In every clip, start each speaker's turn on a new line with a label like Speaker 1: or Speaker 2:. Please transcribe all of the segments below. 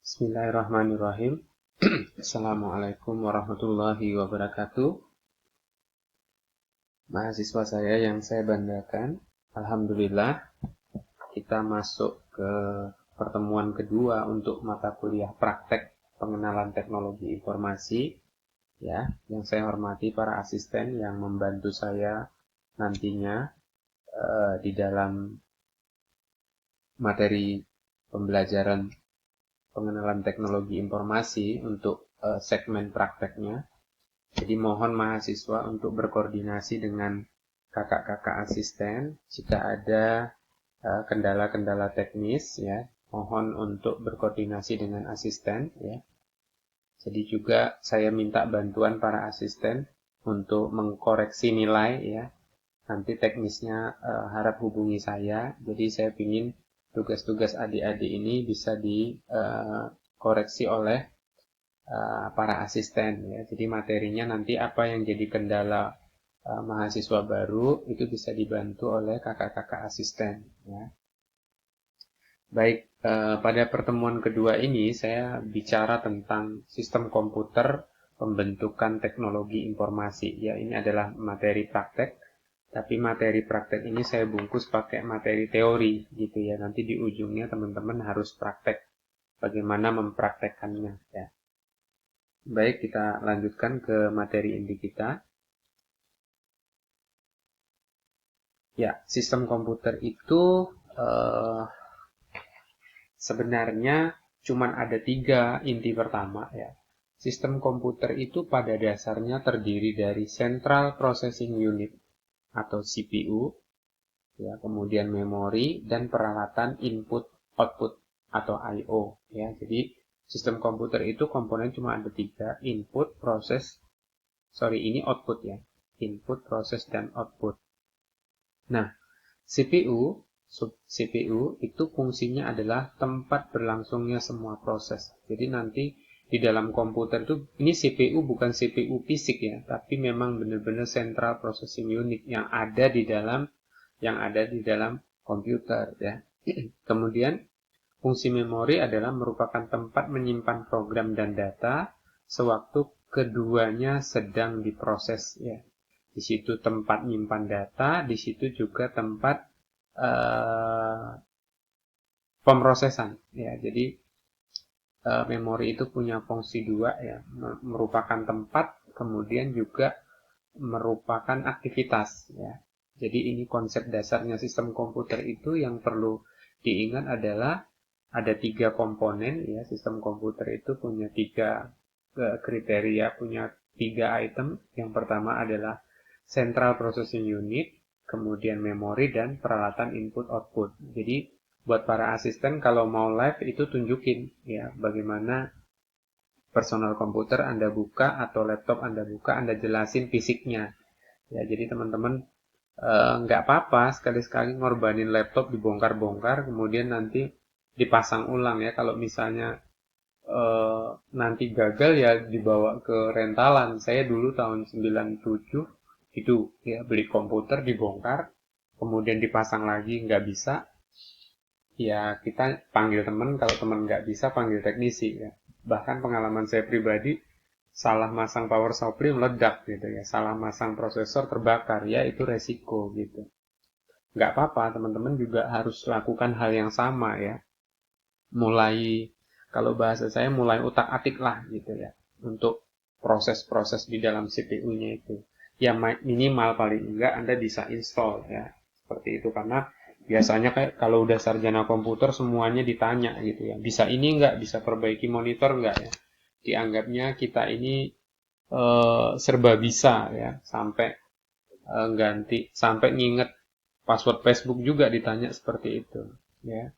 Speaker 1: Bismillahirrahmanirrahim. Assalamualaikum warahmatullahi wabarakatuh. Mahasiswa saya yang saya banggakan, Alhamdulillah kita masuk ke pertemuan kedua untuk mata kuliah praktek pengenalan teknologi informasi. Ya, yang saya hormati para asisten yang membantu saya nantinya di dalam materi pembelajaran pengenalan teknologi informasi untuk segmen prakteknya. Jadi mohon mahasiswa untuk berkoordinasi dengan kakak-kakak asisten jika ada kendala-kendala teknis, ya. Mohon untuk berkoordinasi dengan asisten, ya. Jadi juga saya minta bantuan para asisten untuk mengkoreksi nilai, ya. Nanti teknisnya harap hubungi saya. Jadi saya ingin tugas-tugas adik-adik ini bisa dikoreksi oleh para asisten, ya. Jadi materinya nanti apa yang jadi kendala mahasiswa baru itu bisa dibantu oleh kakak-kakak asisten, ya. Baik, pada pertemuan kedua ini saya bicara tentang sistem komputer pembentukan teknologi informasi. Ya, ini adalah materi praktek, tapi materi praktek ini saya bungkus pakai materi teori gitu ya. Nanti di ujungnya teman-teman harus praktek bagaimana mempraktekkannya, ya. Baik, kita lanjutkan ke materi inti kita. Ya, sistem komputer itu sebenarnya cuma ada 3 inti pertama, ya. Sistem komputer itu pada dasarnya terdiri dari Central Processing Unit atau CPU, ya, kemudian memori dan peralatan input-output atau I/O, ya. Jadi sistem komputer itu komponen cuma ada 3, input, ini output, ya. Input, proses, dan output. Nah, CPU itu fungsinya adalah tempat berlangsungnya semua proses. Jadi nanti di dalam komputer itu, ini CPU bukan CPU fisik, ya, tapi memang benar-benar Central Processing Unit yang ada di dalam komputer, ya. Kemudian fungsi memori adalah merupakan tempat menyimpan program dan data sewaktu keduanya sedang diproses, ya. Di situ tempat menyimpan data, di situ juga tempat pemrosesan, ya. Jadi memori itu punya fungsi 2, ya, merupakan tempat, kemudian juga merupakan aktivitas, ya. Jadi ini konsep dasarnya sistem komputer itu yang perlu diingat adalah ada 3 komponen, ya. Sistem komputer itu punya 3 kriteria, punya 3 item. Yang pertama adalah Central Processing Unit, kemudian memori dan peralatan input-output. Jadi buat para asisten kalau mau live itu tunjukin, ya, bagaimana personal komputer Anda buka atau laptop Anda buka, Anda jelasin fisiknya. Ya, jadi teman-teman nggak apa-apa sekali-sekali ngorbanin laptop dibongkar-bongkar, kemudian nanti dipasang ulang, ya. Kalau misalnya nanti gagal, ya dibawa ke rentalan. Saya dulu tahun 97 itu, ya, beli komputer dibongkar, kemudian dipasang lagi nggak bisa, ya kita panggil teman, kalau teman nggak bisa panggil teknisi, ya. Bahkan pengalaman saya pribadi, salah masang power supply meledak gitu, ya, salah masang prosesor terbakar, ya itu resiko gitu. Nggak apa-apa, teman-teman juga harus lakukan hal yang sama, ya. Mulai, kalau bahasa saya mulai utak-atik lah gitu, ya, untuk proses-proses di dalam CPU-nya itu. Ya minimal paling enggak Anda bisa install, ya. Seperti itu, karena biasanya kayak kalau udah sarjana komputer semuanya ditanya gitu, ya. Bisa ini enggak, bisa perbaiki monitor enggak, ya. Dianggapnya kita ini serba bisa, ya. Sampai sampai nginget password Facebook juga ditanya seperti itu, ya.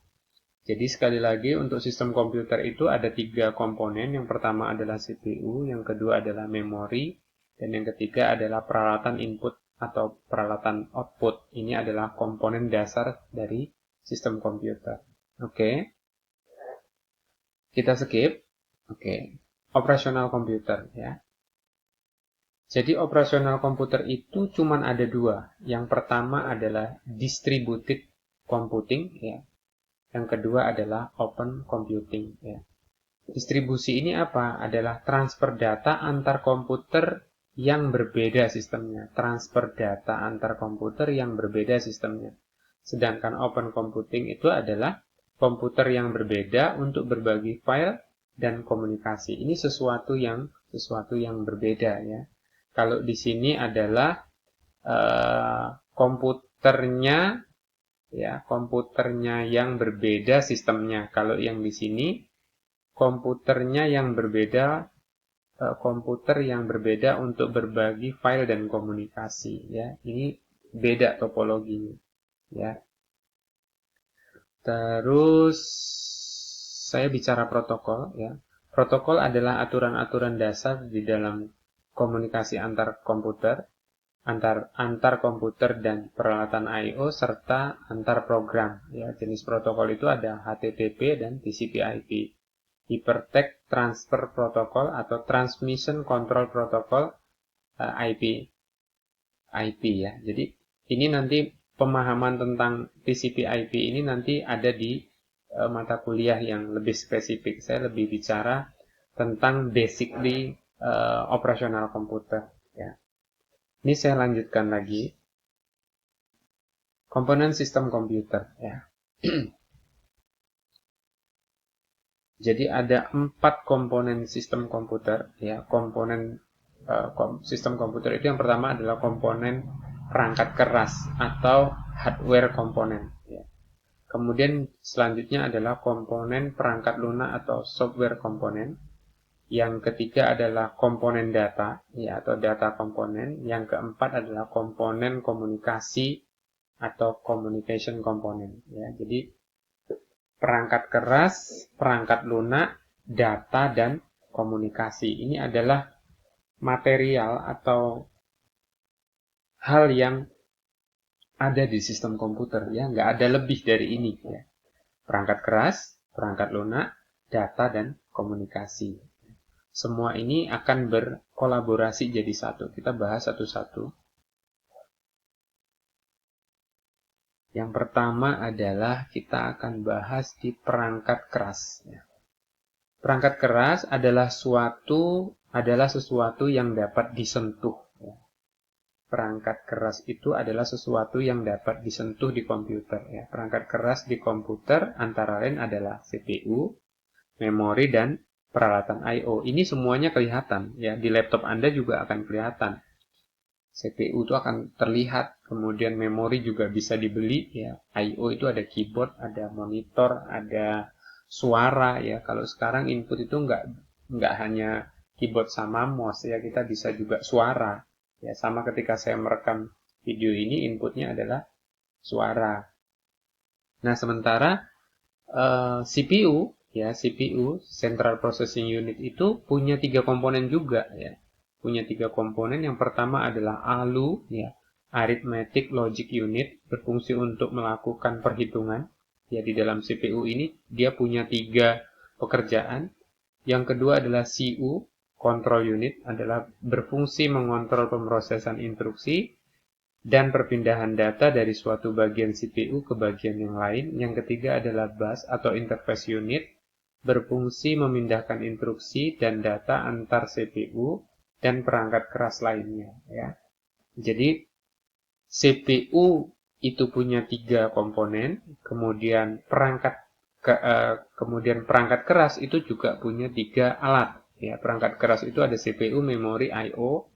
Speaker 1: Jadi sekali lagi untuk sistem komputer itu ada 3 komponen. Yang pertama adalah CPU, yang kedua adalah memori, dan yang ketiga adalah peralatan input atau peralatan output. Ini adalah komponen dasar dari sistem komputer. Oke, kita skip. Oke, operasional komputer, ya. Jadi operasional komputer itu cuma ada 2. Yang pertama adalah distributed computing, ya. Yang kedua adalah open computing, ya. Distribusi ini apa? Adalah transfer data antar komputer yang berbeda sistemnya. Transfer data antar komputer yang berbeda sistemnya. Sedangkan open computing itu adalah komputer yang berbeda untuk berbagi file dan komunikasi. Ini sesuatu yang berbeda ya. Kalau di sini adalah komputernya yang berbeda sistemnya. Kalau yang di sini komputernya yang berbeda, komputer yang berbeda untuk berbagi file dan komunikasi ya. Ini beda topologinya ya. Terus saya bicara protokol ya. Protokol adalah aturan-aturan dasar di dalam komunikasi antar komputer, antar komputer dan peralatan I/O serta antar program ya. Jenis protokol itu ada HTTP dan TCP/IP. Hypertext Transfer Protocol atau Transmission Control Protocol IP ya. Jadi ini nanti pemahaman tentang TCP/IP ini nanti ada di mata kuliah yang lebih spesifik. Saya lebih bicara tentang basically operasional komputer ya. Ini saya lanjutkan lagi. Komponen sistem komputer ya. Jadi ada 4 komponen sistem komputer ya. Komponen sistem komputer itu yang pertama adalah komponen perangkat keras atau hardware komponen ya. Kemudian selanjutnya adalah komponen perangkat lunak atau software komponen. Yang ketiga adalah komponen data ya, atau data komponen. Yang keempat adalah komponen komunikasi atau communication komponen ya. Jadi perangkat keras, perangkat lunak, data, dan komunikasi. Ini adalah material atau hal yang ada di sistem komputer. Ya, nggak ada lebih dari ini. Ya. Perangkat keras, perangkat lunak, data, dan komunikasi. Semua ini akan berkolaborasi jadi satu. Kita bahas satu-satu. Yang pertama adalah kita akan bahas di perangkat keras. Perangkat keras adalah sesuatu yang dapat disentuh. Perangkat keras itu adalah sesuatu yang dapat disentuh di komputer. Perangkat keras di komputer antara lain adalah CPU, memori, dan peralatan I/O. Ini semuanya kelihatan. Ya, di laptop Anda juga akan kelihatan. CPU itu akan terlihat, kemudian memori juga bisa dibeli ya. I/O itu ada keyboard, ada monitor, ada suara ya. Kalau sekarang input itu nggak hanya keyboard sama mouse ya, kita bisa juga suara ya. Sama ketika saya merekam video ini, inputnya adalah suara. Nah, sementara CPU ya, CPU Central Processing Unit itu punya 3 komponen juga ya. Punya 3 komponen. Yang pertama adalah ALU ya, Arithmetic Logic Unit, berfungsi untuk melakukan perhitungan. Ya, di dalam CPU ini dia punya 3 pekerjaan. Yang kedua adalah CU, Control Unit, adalah berfungsi mengontrol pemrosesan instruksi dan perpindahan data dari suatu bagian CPU ke bagian yang lain. Yang ketiga adalah bus atau interface unit, berfungsi memindahkan instruksi dan data antar CPU dan perangkat keras lainnya ya. Jadi CPU itu punya 3 komponen, kemudian perangkat keras itu juga punya 3 alat ya. Perangkat keras itu ada CPU, memori, I/O.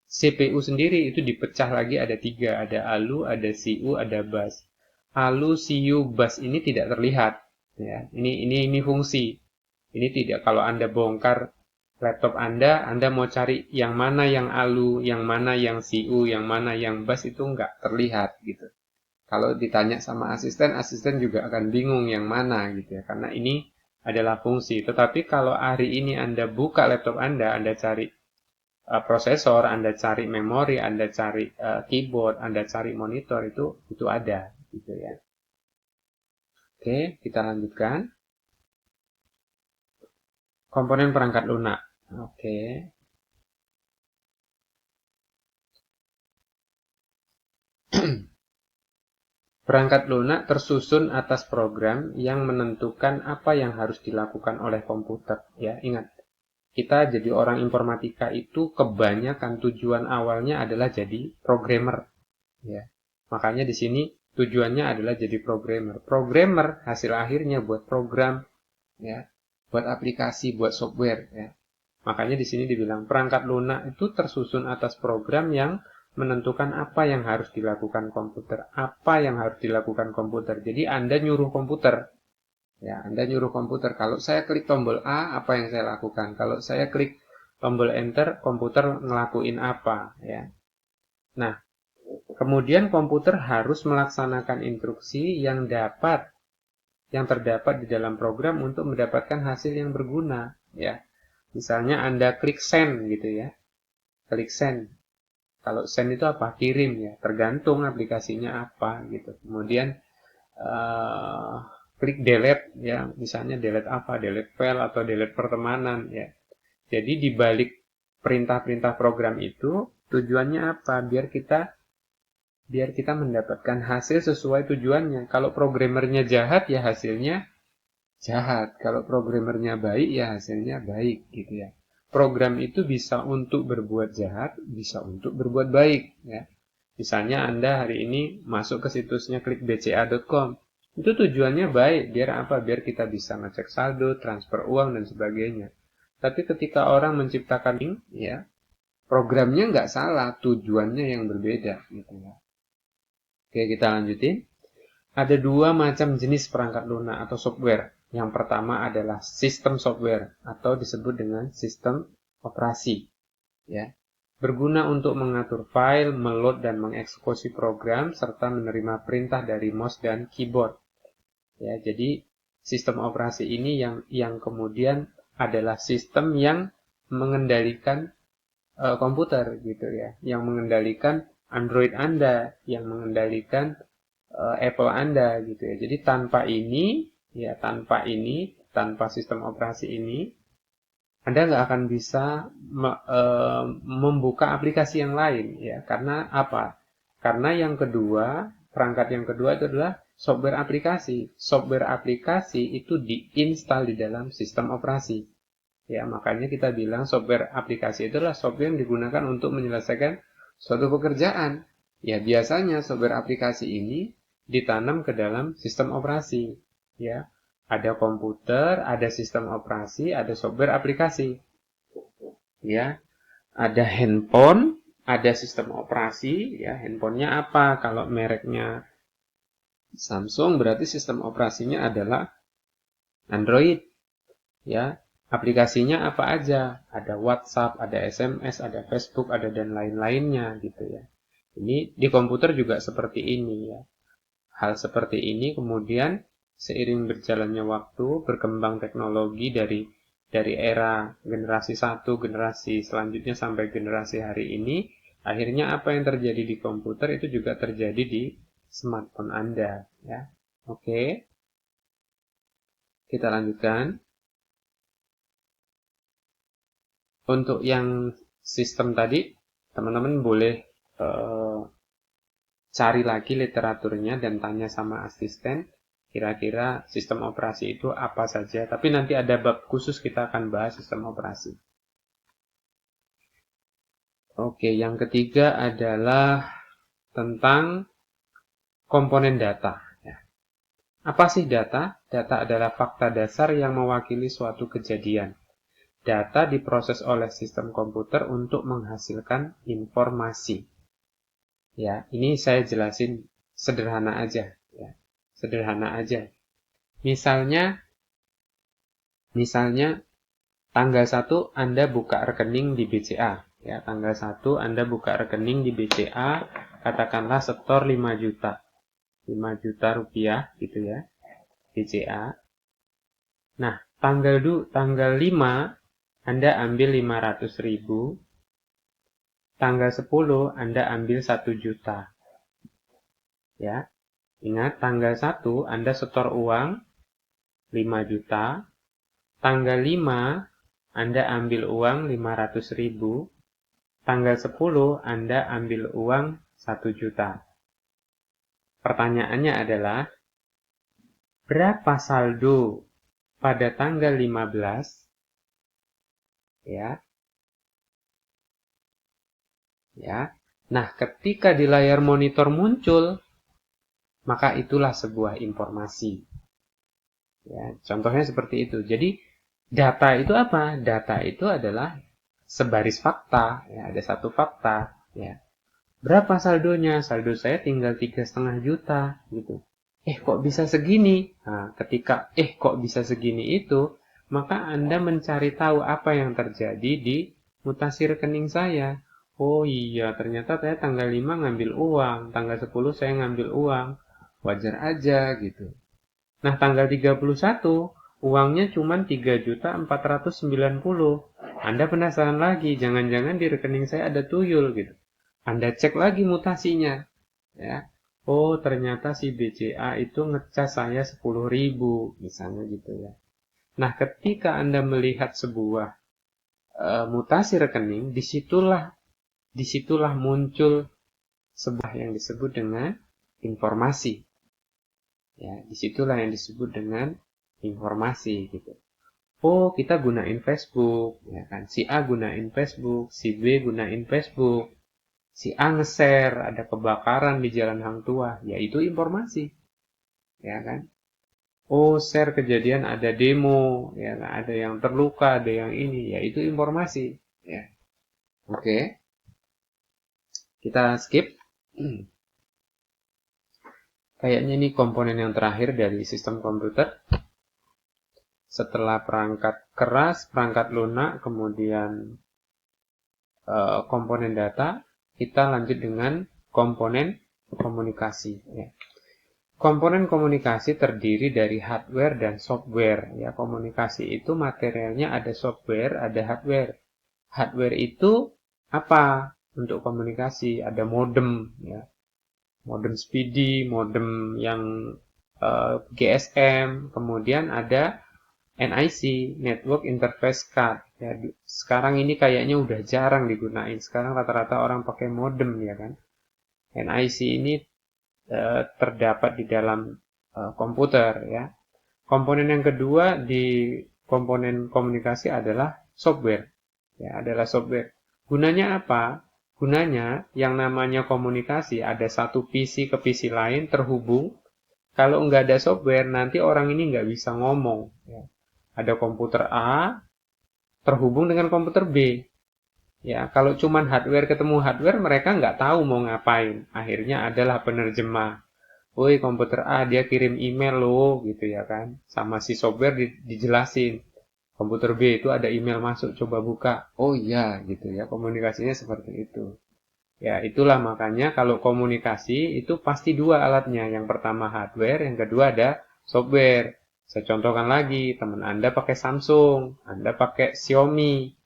Speaker 1: CPU sendiri itu dipecah lagi ada 3, ada ALU, ada CU, ada bus. ALU, CU, bus ini tidak terlihat ya. Ini fungsi. Ini tidak, kalau Anda bongkar laptop Anda mau cari yang mana yang ALU, yang mana yang CU, yang mana yang bus, itu nggak terlihat gitu. Kalau ditanya sama asisten juga akan bingung yang mana gitu ya, karena ini adalah fungsi. Tetapi kalau hari ini Anda buka laptop Anda cari prosesor, Anda cari memori, Anda cari keyboard, Anda cari monitor, itu ada gitu ya. Oke, kita lanjutkan. Komponen perangkat lunak. Oke. Perangkat lunak tersusun atas program yang menentukan apa yang harus dilakukan oleh komputer. Ya, ingat, kita jadi orang informatika itu kebanyakan tujuan awalnya adalah jadi programmer. Ya, makanya di sini tujuannya adalah jadi programmer. Programmer hasil akhirnya buat program, ya, buat aplikasi, buat software. Ya. Makanya di sini dibilang perangkat lunak itu tersusun atas program yang menentukan apa yang harus dilakukan komputer, apa yang harus dilakukan komputer. Jadi Anda nyuruh komputer, ya Anda nyuruh komputer. Kalau saya klik tombol A, apa yang saya lakukan? Kalau saya klik tombol Enter, komputer ngelakuin apa, ya. Nah, kemudian komputer harus melaksanakan instruksi yang terdapat di dalam program untuk mendapatkan hasil yang berguna, ya. Misalnya Anda klik send gitu ya, klik send. Kalau send itu apa? Kirim ya, tergantung aplikasinya apa gitu. Kemudian klik delete ya, misalnya delete apa? Delete file atau delete pertemanan ya. Jadi di balik perintah-perintah program itu tujuannya apa? Biar kita mendapatkan hasil sesuai tujuannya. Kalau programmernya jahat ya hasilnya jahat. Kalau programmernya baik ya hasilnya baik gitu ya. Program itu bisa untuk berbuat jahat, bisa untuk berbuat baik ya. Misalnya Anda hari ini masuk ke situsnya klikbca.com. Itu tujuannya baik, biar apa? Biar kita bisa ngecek saldo, transfer uang dan sebagainya. Tapi ketika orang menciptakan link, ya, programnya nggak salah, tujuannya yang berbeda gitu ya. Oke, kita lanjutin. Ada dua macam jenis perangkat lunak atau software. Yang pertama adalah sistem software atau disebut dengan sistem operasi. Ya, berguna untuk mengatur file, meload dan mengeksekusi program serta menerima perintah dari mouse dan keyboard. Ya, jadi sistem operasi ini yang kemudian adalah sistem yang mengendalikan komputer gitu ya, yang mengendalikan Android Anda, yang mengendalikan Apple Anda gitu ya. Jadi tanpa sistem operasi ini, Anda nggak akan bisa membuka aplikasi yang lain ya. Karena apa? Karena perangkat yang kedua itu adalah software aplikasi. Software aplikasi itu diinstal di dalam sistem operasi. Ya, makanya kita bilang software aplikasi itu adalah software yang digunakan untuk menyelesaikan suatu pekerjaan. Ya, biasanya software aplikasi ini ditanam ke dalam sistem operasi. Ya, ada komputer, ada sistem operasi, ada software aplikasi. Ya, ada handphone, ada sistem operasi. Ya, handphonenya apa? Kalau mereknya Samsung, berarti sistem operasinya adalah Android. Ya, aplikasinya apa aja? Ada WhatsApp, ada SMS, ada Facebook, ada dan lain-lainnya gitu ya. Ini di komputer juga seperti ini ya. Hal seperti ini kemudian seiring berjalannya waktu, berkembang teknologi dari era generasi 1, generasi selanjutnya sampai generasi hari ini, akhirnya apa yang terjadi di komputer itu juga terjadi di smartphone Anda ya. Oke. Kita lanjutkan. Untuk yang sistem tadi, teman-teman boleh cari lagi literaturnya dan tanya sama asisten kira-kira sistem operasi itu apa saja. Tapi nanti ada bab khusus kita akan bahas sistem operasi. Oke, yang ketiga adalah tentang komponen data. Apa sih data? Data adalah fakta dasar yang mewakili suatu kejadian. Data diproses oleh sistem komputer untuk menghasilkan informasi. Ya, ini saya jelasin sederhana aja. Ya. Sederhana aja. Misalnya tanggal 1 Anda buka rekening di BCA. Ya, tanggal 1 Anda buka rekening di BCA, katakanlah setor 5 juta. 5 juta rupiah gitu ya. BCA. Nah, tanggal 5 Anda ambil 500.000. Tanggal 10 Anda ambil 1 juta. Ya. Ingat, tanggal 1 Anda setor uang 5 juta. Tanggal 5 Anda ambil uang 500.000. Tanggal 10 Anda ambil uang 1 juta. Pertanyaannya adalah, berapa saldo pada tanggal 15? Ya. Ya. Nah, ketika di layar monitor muncul, maka itulah sebuah informasi. Ya, contohnya seperti itu. Jadi, data itu apa? Data itu adalah sebaris fakta. Ya, ada satu fakta. Ya. Berapa saldonya? Saldo saya tinggal 3,5 juta. Gitu. Kok bisa segini? Nah, ketika kok bisa segini itu, maka Anda mencari tahu apa yang terjadi di mutasi rekening saya. Oh iya, ternyata saya tanggal 5 ngambil uang, tanggal 10 saya ngambil uang. Wajar aja gitu. Nah, tanggal 31 uangnya cuma 3.490.000. Anda penasaran lagi, jangan-jangan di rekening saya ada tuyul gitu. Anda cek lagi mutasinya, ya. Oh, ternyata si BCA itu ngecas saya 10.000, misalnya gitu ya. Nah, ketika Anda melihat sebuah mutasi rekening, disitulah muncul sebuah yang disebut dengan informasi. Ya, disitulah yang disebut dengan informasi gitu. Oh, kita gunain Facebook, ya kan? Si A gunain Facebook, si B gunain Facebook, si A nge-share ada kebakaran di Jalan Hang Tuah, yaitu informasi, ya kan? Oh, share kejadian ada demo, ya kan? Ada yang terluka, ada yang ini, yaitu informasi, ya. Oke, kita skip. Kayaknya ini komponen yang terakhir dari sistem komputer. Setelah perangkat keras, perangkat lunak, kemudian komponen data, kita lanjut dengan komponen komunikasi. Ya. Komponen komunikasi terdiri dari hardware dan software. Ya, komunikasi itu materialnya ada software, ada hardware. Hardware itu apa? Untuk komunikasi ada modem, ya. Modem speedy, modem yang GSM, kemudian ada NIC, Network Interface Card. Ya, sekarang ini kayaknya udah jarang digunain. Sekarang rata-rata orang pakai modem, ya kan. NIC ini terdapat di dalam komputer, ya. Komponen yang kedua di komponen komunikasi adalah software. Ya, adalah software. Gunanya apa? Gunanya yang namanya komunikasi, ada satu PC ke PC lain terhubung. Kalau nggak ada software, nanti orang ini nggak bisa ngomong. Ya. Ada komputer A terhubung dengan komputer B. Ya, kalau cuman hardware ketemu hardware, mereka nggak tahu mau ngapain. Akhirnya adalah penerjemah. Woi, komputer A dia kirim email loh, gitu ya kan. Sama si software dijelasin. Komputer B itu ada email masuk, coba buka. Oh iya, gitu ya. Komunikasinya seperti itu. Ya, itulah makanya kalau komunikasi itu pasti dua alatnya. Yang pertama hardware, yang kedua ada software. Saya contohkan lagi, teman Anda pakai Samsung, Anda pakai Xiaomi.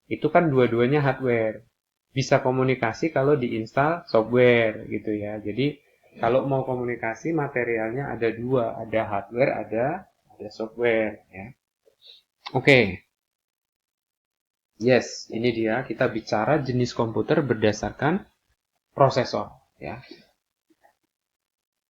Speaker 1: Itu kan dua-duanya hardware. Bisa komunikasi kalau diinstal software gitu ya. Jadi kalau mau komunikasi materialnya ada dua, ada hardware, ada software ya. Oke. Yes, ini dia kita bicara jenis komputer berdasarkan prosesor ya.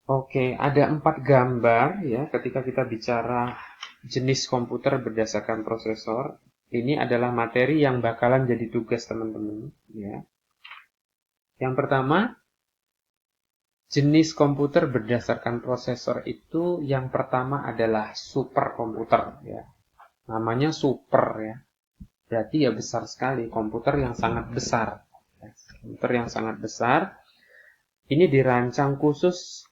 Speaker 1: Oke, ada 4 gambar ya ketika kita bicara jenis komputer berdasarkan prosesor. Ini adalah materi yang bakalan jadi tugas teman-teman ya. Yang pertama, jenis komputer berdasarkan prosesor itu yang pertama adalah superkomputer ya. Namanya super ya. Berarti ya besar sekali, komputer yang sangat besar. Komputer yang sangat besar. Ini dirancang khusus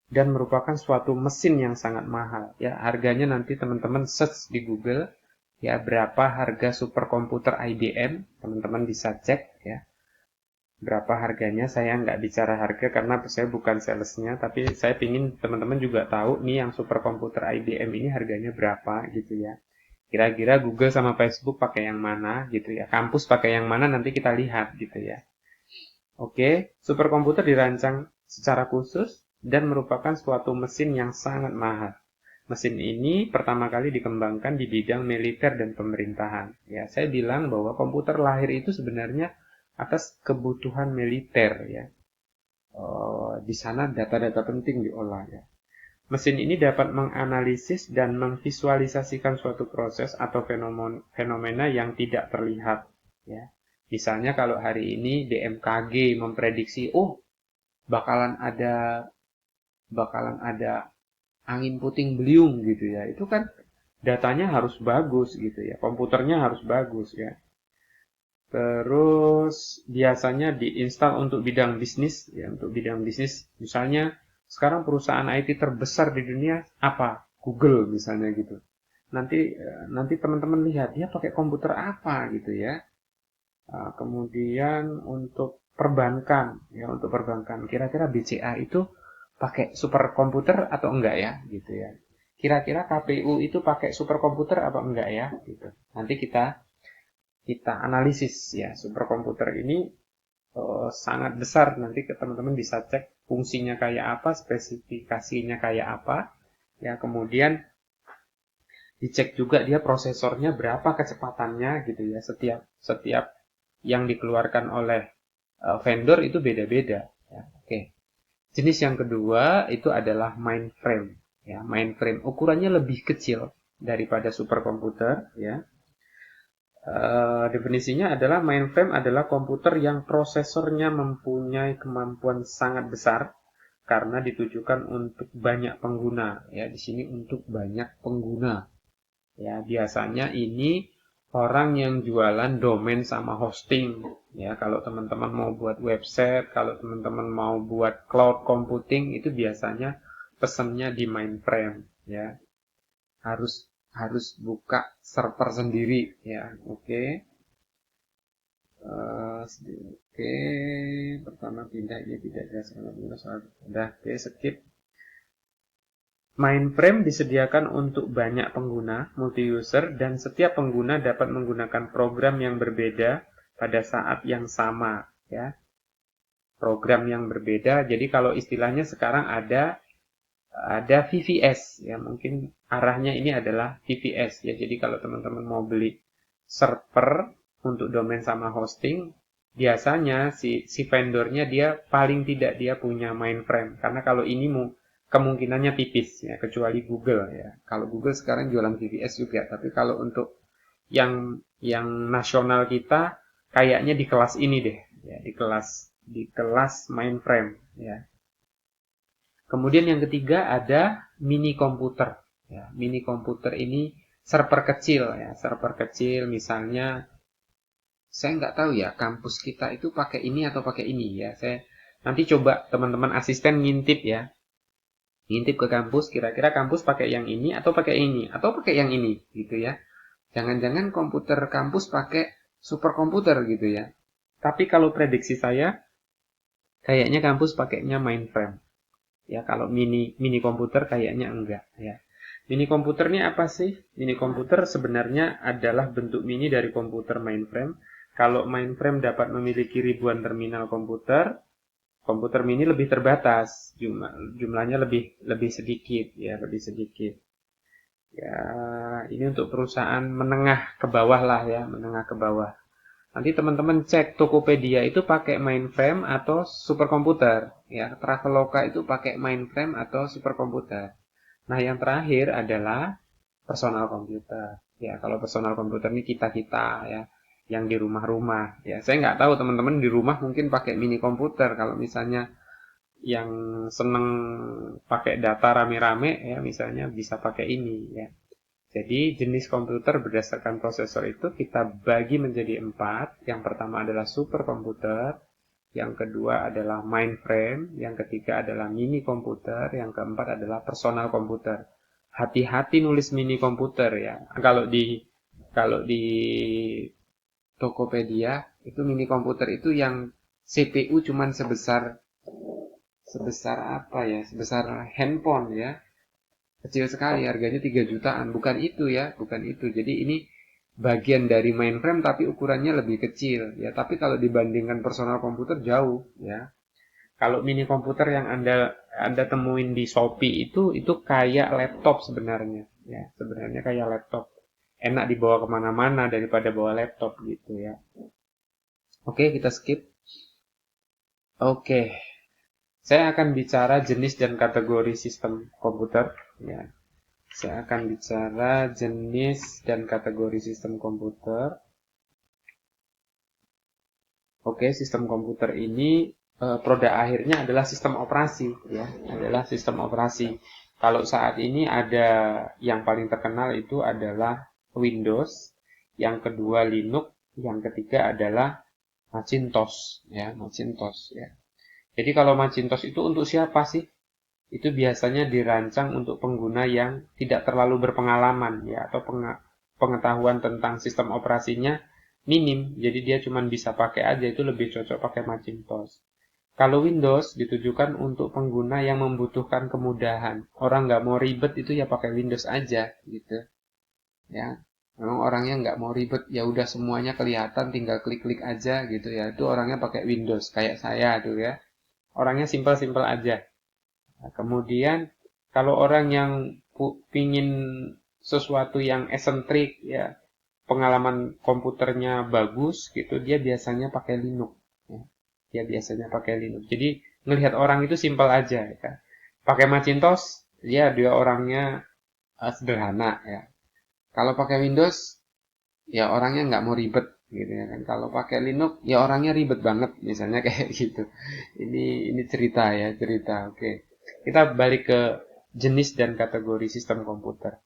Speaker 1: dan merupakan suatu mesin yang sangat mahal. Ya, harganya nanti teman-teman search di Google ya berapa harga superkomputer IBM, teman-teman bisa cek ya. Berapa harganya, saya nggak bicara harga karena saya bukan salesnya, tapi saya ingin teman-teman juga tahu nih yang superkomputer IBM ini harganya berapa gitu ya. Kira-kira Google sama Facebook pakai yang mana gitu ya. Kampus pakai yang mana nanti kita lihat gitu ya. Oke, superkomputer dirancang secara khusus dan merupakan suatu mesin yang sangat mahal. Mesin ini pertama kali dikembangkan di bidang militer dan pemerintahan. Ya, saya bilang bahwa komputer lahir itu sebenarnya atas kebutuhan militer ya. Di sana data-data penting diolah ya. Mesin ini dapat menganalisis dan memvisualisasikan suatu proses atau fenomena yang tidak terlihat. Ya. Misalnya kalau hari ini BMKG memprediksi, bakalan ada angin puting beliung gitu ya. Itu kan datanya harus bagus gitu ya, komputernya harus bagus ya. Terus biasanya diinstal untuk bidang bisnis ya, untuk bidang bisnis misalnya sekarang perusahaan IT terbesar di dunia apa? Google misalnya gitu. Nanti teman-teman lihat dia pakai komputer apa gitu ya. Kemudian untuk perbankan ya, untuk perbankan kira-kira BCA itu pakai superkomputer atau enggak ya gitu ya. Kira-kira KPU itu pakai superkomputer apa enggak ya gitu. Nanti kita analisis ya, superkomputer ini sangat besar, nanti teman-teman bisa cek fungsinya kayak apa, spesifikasinya kayak apa ya, kemudian dicek juga dia prosesornya berapa kecepatannya gitu ya, setiap yang dikeluarkan oleh vendor itu beda-beda ya. Oke. Jenis yang kedua itu adalah mainframe ya. Mainframe ukurannya lebih kecil daripada superkomputer ya. Definisinya adalah mainframe adalah komputer yang prosesornya mempunyai kemampuan sangat besar karena ditujukan untuk banyak pengguna ya, di sini untuk banyak pengguna ya. Biasanya ini orang yang jualan domain sama hosting ya. Kalau teman-teman mau buat website, kalau teman-teman mau buat cloud computing, itu biasanya pesennya di mainframe ya. Harus buka server sendiri ya. Oke. Oke, pertama pindah ini tidak jelas udah. Oke, skip. Mainframe disediakan untuk banyak pengguna, multi-user, dan setiap pengguna dapat menggunakan program yang berbeda pada saat yang sama ya. Program yang berbeda. Jadi kalau istilahnya sekarang ada VVS ya, mungkin arahnya ini adalah VVS ya. Jadi kalau teman-teman mau beli server untuk domain sama hosting, biasanya si vendornya dia paling tidak dia punya mainframe, karena kalau ini kemungkinannya tipis ya, kecuali Google ya. Kalau Google sekarang jualan VVS juga, tapi kalau untuk yang nasional kita kayaknya di kelas ini deh ya, di kelas mainframe ya. Kemudian yang ketiga ada mini komputer. Ya, mini komputer ini server kecil ya, server kecil misalnya saya nggak tahu ya kampus kita itu pakai ini atau pakai ini ya. Saya nanti coba teman-teman asisten ngintip ya, ngintip ke kampus kira-kira kampus pakai yang ini atau pakai ini atau pakai yang ini gitu ya. Jangan-jangan komputer kampus pakai superkomputer gitu ya. Tapi kalau prediksi saya kayaknya kampus pakainya mainframe. Ya, kalau mini komputer kayaknya enggak ya. Mini komputer ini apa sih? Mini komputer sebenarnya adalah bentuk mini dari komputer mainframe. Kalau mainframe dapat memiliki ribuan terminal komputer, komputer mini lebih terbatas, jumlahnya lebih sedikit ya, lebih sedikit. Ya, ini untuk perusahaan menengah ke bawah lah ya, menengah ke bawah. Nanti teman-teman cek Tokopedia itu pakai mainframe atau superkomputer. Ya, Traveloka itu pakai mainframe atau superkomputer. Nah, yang terakhir adalah personal komputer. Ya, kalau personal komputer ini kita-kita ya, yang di rumah-rumah. Ya, saya nggak tahu teman-teman di rumah mungkin pakai mini komputer. Kalau misalnya yang seneng pakai data rame-rame ya, misalnya bisa pakai ini ya. Jadi jenis komputer berdasarkan prosesor itu kita bagi menjadi 4. Yang pertama adalah superkomputer, yang kedua adalah mainframe, yang ketiga adalah mini komputer, yang keempat adalah personal komputer. Hati-hati nulis mini komputer ya. Kalau di Tokopedia itu mini komputer itu yang CPU cuman sebesar apa ya? Sebesar handphone ya. Kecil sekali, harganya 3 jutaan. Bukan itu ya, bukan itu. Jadi ini bagian dari mainframe tapi ukurannya lebih kecil ya. Tapi kalau dibandingkan personal komputer jauh ya. Kalau mini komputer yang Anda temuin di Shopee itu kayak laptop sebenarnya ya. Sebenarnya kayak laptop. Enak dibawa kemana-mana daripada bawa laptop gitu ya. Oke, kita skip. Oke. Saya akan bicara jenis dan kategori sistem komputer. Ya. Saya akan bicara jenis dan kategori sistem komputer. Oke, sistem komputer ini produk akhirnya adalah sistem operasi, ya, adalah sistem operasi. Kalau saat ini ada yang paling terkenal itu adalah Windows, yang kedua Linux, yang ketiga adalah Macintosh, ya, Macintosh, ya. Jadi kalau Macintosh itu untuk siapa sih? Itu biasanya dirancang untuk pengguna yang tidak terlalu berpengalaman, ya, atau pengetahuan tentang sistem operasinya minim. Jadi dia cuma bisa pakai aja, itu lebih cocok pakai Macintosh. Kalau Windows ditujukan untuk pengguna yang membutuhkan kemudahan. Orang nggak mau ribet itu ya pakai Windows aja, gitu. Ya, memang orangnya nggak mau ribet, ya udah semuanya kelihatan, tinggal klik-klik aja gitu ya. Itu orangnya pakai Windows, kayak saya tuh ya. Orangnya simpel-simpel aja. Nah, kemudian kalau orang yang pingin sesuatu yang esentrik ya, pengalaman komputernya bagus gitu, dia biasanya pakai Linux. Ya. Dia biasanya pakai Linux. Jadi melihat orang itu simpel aja ya. Pakai Macintosh, dia orangnya sederhana ya. Kalau pakai Windows, ya orangnya nggak mau ribet gitu ya kan. Kalau pakai Linux, ya orangnya ribet banget, misalnya kayak gitu. Ini cerita ya, cerita. Oke. Kita balik ke jenis dan kategori sistem komputer.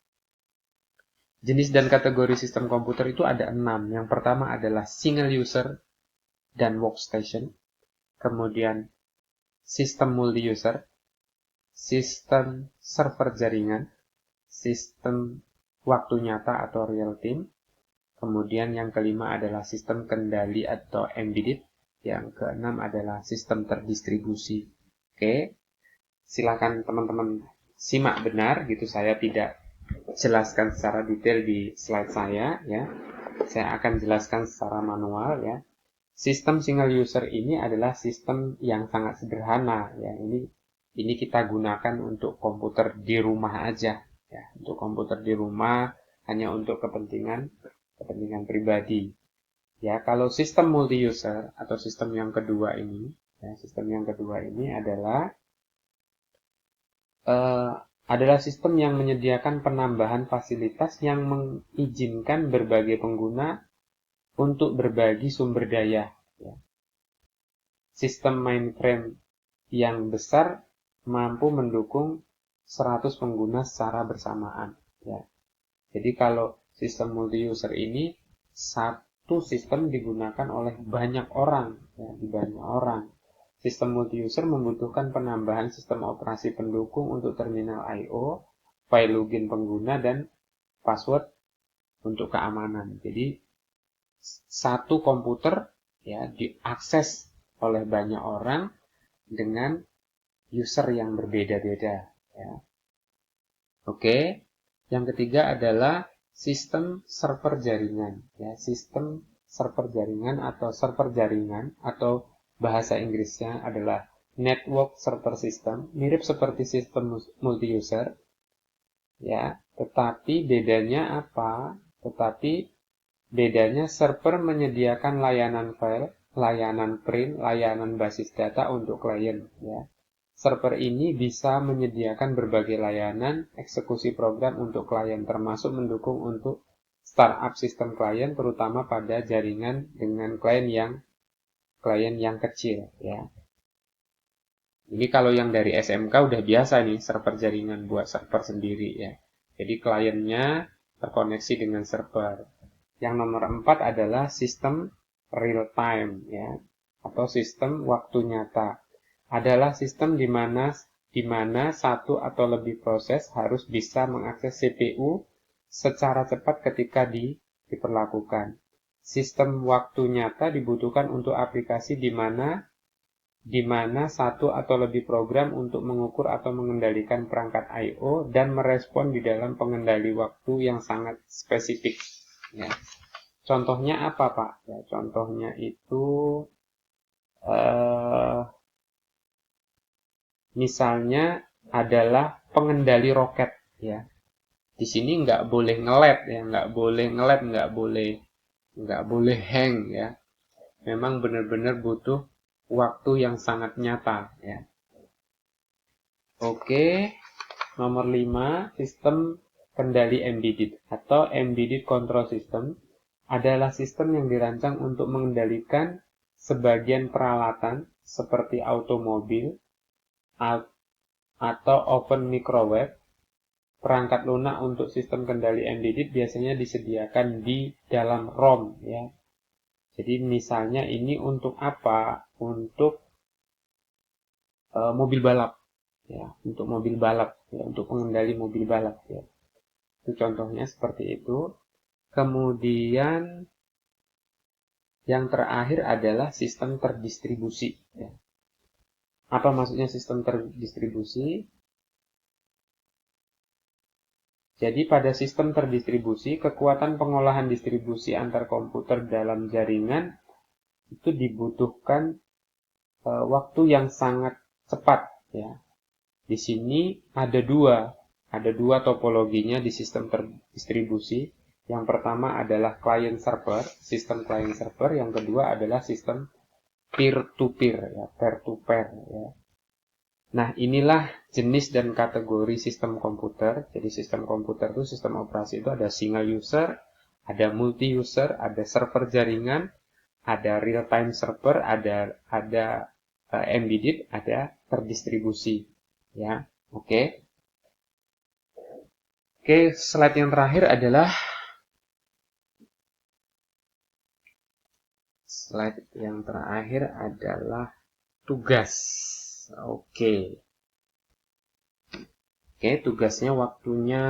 Speaker 1: Jenis dan kategori sistem komputer itu ada 6. Yang pertama adalah single user dan workstation. Kemudian sistem multi-user, sistem server jaringan, sistem waktu nyata atau real time. Kemudian yang kelima adalah sistem kendali atau embedded. Yang keenam adalah sistem terdistribusi. Oke, silakan teman-teman simak benar gitu, saya tidak jelaskan secara detail di slide saya ya. Saya akan jelaskan secara manual ya. Sistem single user ini adalah sistem yang sangat sederhana ya. Ini kita gunakan untuk komputer di rumah aja ya. Untuk komputer di rumah hanya untuk kepentingan pribadi. Ya, kalau sistem multi user atau sistem yang kedua ini, ya, sistem yang kedua ini adalah sistem yang menyediakan penambahan fasilitas yang mengizinkan berbagai pengguna untuk berbagi sumber daya. Ya. Sistem mainframe yang besar mampu mendukung 100 pengguna secara bersamaan. Ya. Jadi kalau sistem multi-user ini, satu sistem digunakan oleh banyak orang. Ya, di banyak orang. Sistem multi-user membutuhkan penambahan sistem operasi pendukung untuk terminal I/O, file login pengguna, dan password untuk keamanan. Jadi satu komputer ya diakses oleh banyak orang dengan user yang berbeda-beda. Ya. Oke, yang ketiga adalah sistem server jaringan. Ya, sistem server jaringan atau bahasa Inggrisnya adalah network server system, mirip seperti sistem multi-user. Ya, tetapi bedanya apa? Bedanya server menyediakan layanan file, layanan print, layanan basis data untuk klien. Ya. Server ini bisa menyediakan berbagai layanan eksekusi program untuk klien, termasuk mendukung untuk startup sistem klien, terutama pada jaringan dengan klien yang kecil. Ya. Ini kalau yang dari SMK udah biasa nih, server jaringan buat server sendiri ya. Jadi kliennya terkoneksi dengan server. Yang nomor 4 adalah sistem real time ya, atau sistem waktu nyata. Adalah sistem di mana satu atau lebih proses harus bisa mengakses CPU secara cepat ketika diperlakukan. Sistem waktu nyata dibutuhkan untuk aplikasi di mana satu atau lebih program untuk mengukur atau mengendalikan perangkat I/O dan merespon di dalam pengendali waktu yang sangat spesifik. Ya. Contohnya apa, Pak? Ya, contohnya itu misalnya adalah pengendali roket. Ya. Di sini nggak boleh nge-lag ya, nggak boleh hang ya. Memang benar-benar butuh waktu yang sangat nyata ya. Oke, nomor 5, sistem kendali embedded atau embedded control system adalah sistem yang dirancang untuk mengendalikan sebagian peralatan seperti automobil atau oven microwave. Perangkat lunak untuk sistem kendali embedded biasanya disediakan di dalam ROM ya. Jadi misalnya ini untuk apa? Untuk mobil balap ya, untuk mobil balap ya, untuk pengendali mobil balap ya. Itu contohnya seperti itu. Kemudian yang terakhir adalah sistem terdistribusi ya. Apa maksudnya sistem terdistribusi? Jadi pada sistem terdistribusi, kekuatan pengolahan distribusi antar komputer dalam jaringan itu dibutuhkan waktu yang sangat cepat ya. Di sini ada dua topologinya di sistem terdistribusi. Yang pertama adalah client server, sistem client server. Yang kedua adalah sistem peer-to-peer, ya, peer-to-peer. Ya. Nah, inilah jenis dan kategori sistem komputer. Jadi sistem komputer itu, sistem operasi itu ada single user, ada multi-user, ada server jaringan, ada real-time server, ada embedded, ada terdistribusi. Ya, oke. Oke, slide yang terakhir adalah tugas. Oke, tugasnya waktunya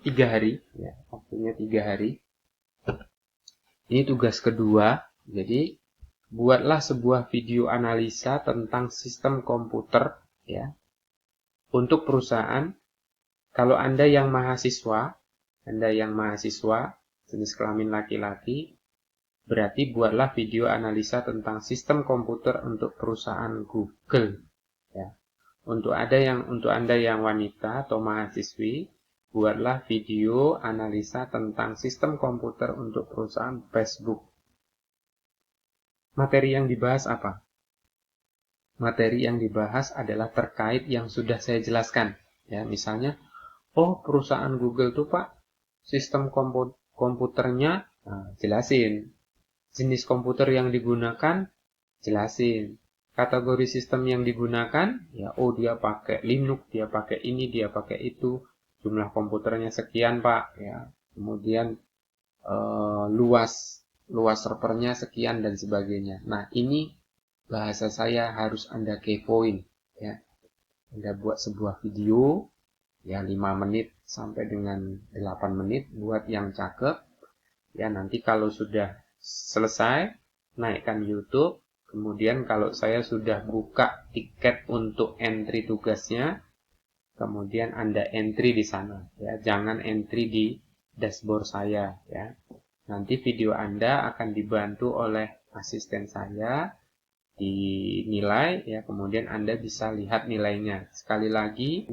Speaker 1: 3 hari. Ya, waktunya 3 hari. Ini tugas kedua. Jadi, buatlah sebuah video analisa tentang sistem komputer ya untuk perusahaan. Kalau Anda yang mahasiswa jenis kelamin laki-laki, berarti buatlah video analisa tentang sistem komputer untuk perusahaan Google. Ya. Untuk Anda yang wanita atau mahasiswi, buatlah video analisa tentang sistem komputer untuk perusahaan Facebook. Materi yang dibahas apa? Materi yang dibahas adalah terkait yang sudah saya jelaskan. Ya, misalnya, perusahaan Google tuh Pak, sistem komputernya, jelasin. Jenis komputer yang digunakan, jelasin. Kategori sistem yang digunakan, ya dia pakai Linux, dia pakai ini, dia pakai itu. Jumlah komputernya sekian Pak, ya. Kemudian luas servernya sekian dan sebagainya. Nah, ini bahasa saya harus Anda kepoin, ya. Anda buat sebuah video ya 5 menit sampai dengan 8 menit buat yang cakep. Ya, nanti kalau sudah selesai, naikkan YouTube. Kemudian kalau saya sudah buka tiket untuk entry tugasnya, kemudian Anda entry di sana. Ya, jangan entry di dashboard saya. Ya. Nanti video Anda akan dibantu oleh asisten saya, dinilai, ya, kemudian Anda bisa lihat nilainya. Sekali lagi,